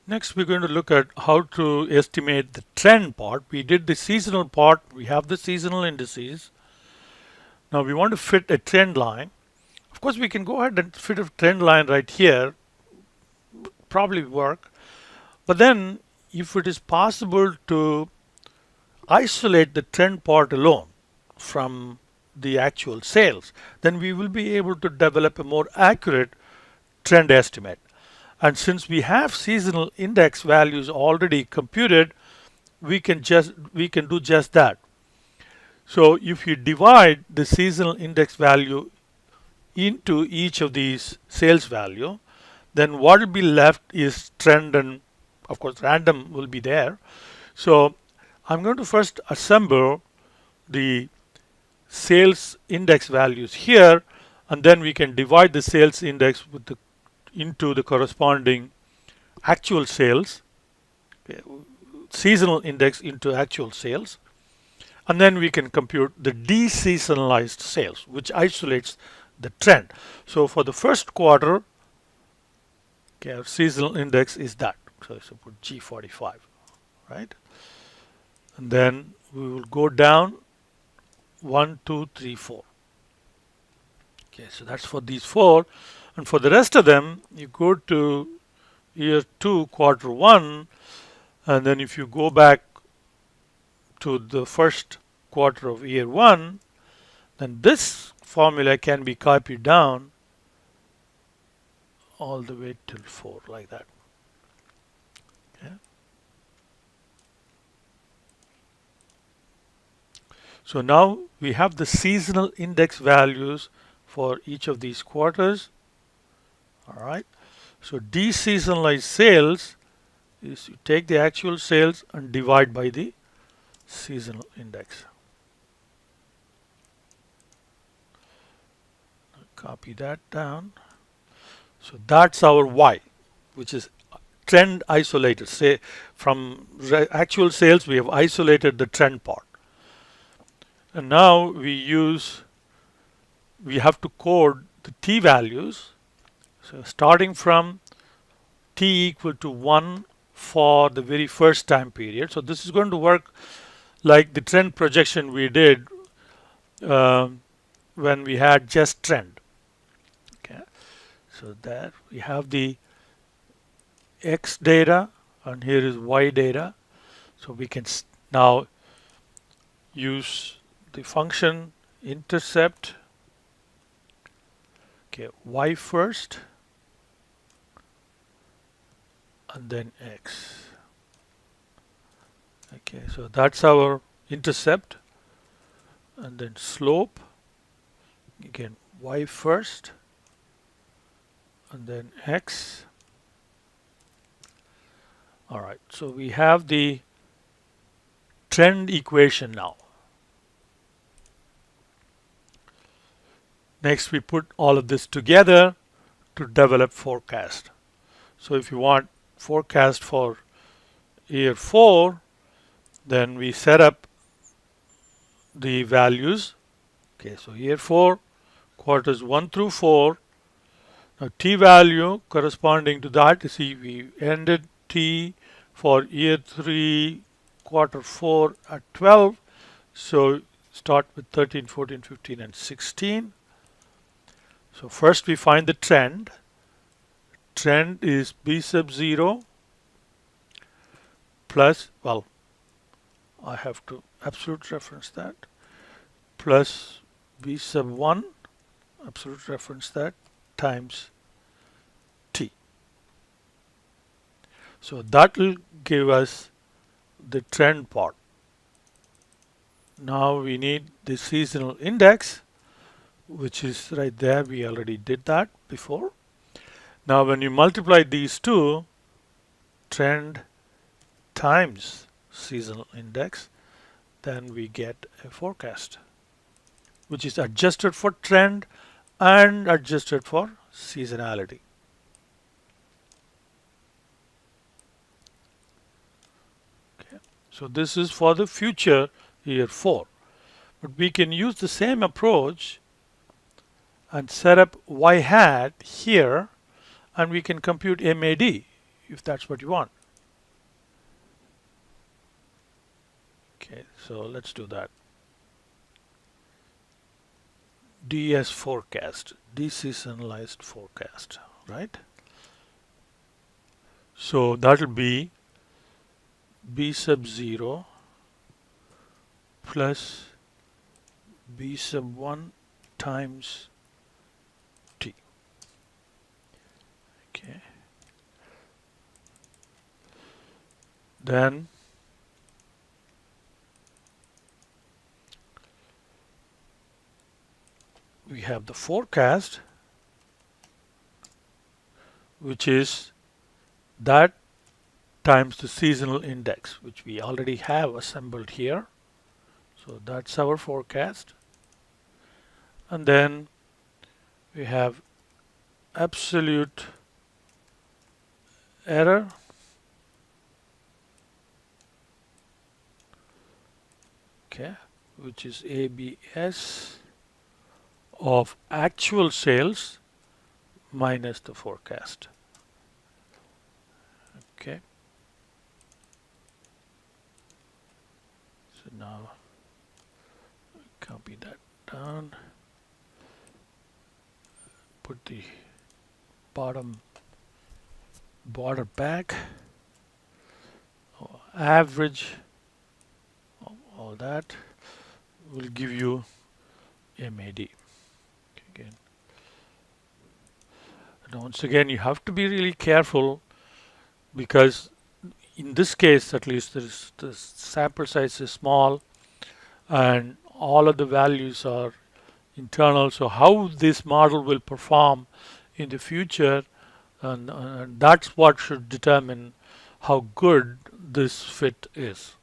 Next, we're going to look at how to estimate the trend part. We did the seasonal part. We have the seasonal indices. Now we want to fit a trend line. Of course, we can go ahead and fit a trend line right here. Probably work. But then, if it is possible to isolate the trend part alone from the actual sales, then we will be able to develop a more accurate trend estimate. And since we have seasonal index values already computed, we can do just that. So if you divide the seasonal index value into each of these sales value, then what will be left is trend, and of course random will be there. So I'm going to first assemble the sales index values here, and then we can divide the sales index into the corresponding actual sales, seasonal index into actual sales, and then we can compute the deseasonalized sales, which isolates the trend. So for the first quarter, okay, our seasonal index is that. So put G45, right? And then we will go down 1, 2, 3, 4. Okay, so that's for these 4. And for the rest of them, you go to year 2, quarter 1, and then if you go back to the first quarter of year 1, then this formula can be copied down all the way till 4, like that. Okay. So now we have the seasonal index values for each of these quarters. All right. So deseasonalized sales is you take the actual sales and divide by the seasonal index. Copy that down. So that's our Y, which is trend isolated. Say from actual sales, we have isolated the trend part. And now we have to code the T values. So starting from T equal to 1 for the very first time period. So this is going to work like the trend projection we did when we had just trend. Okay. So there we have the X data and here is Y data. So we can now use the function intercept. Okay, Y first and then X. Okay, so that's our intercept, and then slope, again Y first and then X. All right, so we have the trend equation now. Next, we put all of this together to develop forecast. So if you want forecast for year 4, then we set up the values. Okay, so year 4, quarters 1 through 4. Now T value corresponding to that, you see we ended T for year 3, quarter 4 at 12. So start with 13, 14, 15, and 16. So first we find the trend. Trend is B sub 0 plus, well, I have to absolute reference that, plus B sub 1, absolute reference that, times T. So that will give us the trend part. Now we need the seasonal index, which is right there. We already did that before. Now when you multiply these two, trend times seasonal index, then we get a forecast, which is adjusted for trend and adjusted for seasonality. Okay. So this is for the future year 4. But we can use the same approach and set up Y hat here, and we can compute MAD if that's what you want. Okay, so let's do that. DS forecast, deseasonalized forecast, right? So that'll be B sub 0 plus B sub 1 times T. Okay. Then we have the forecast, which is that times the seasonal index, which we already have assembled here. So that's our forecast. And then we have absolute error, okay, which is ABS of actual sales minus the forecast. Okay. So now copy that down, put the bottom border back, average, all that will give you MAD. Again, and once again, you have to be really careful because in this case, at least, the sample size is small and all of the values are internal. So how this model will perform in the future, and that's what should determine how good this fit is.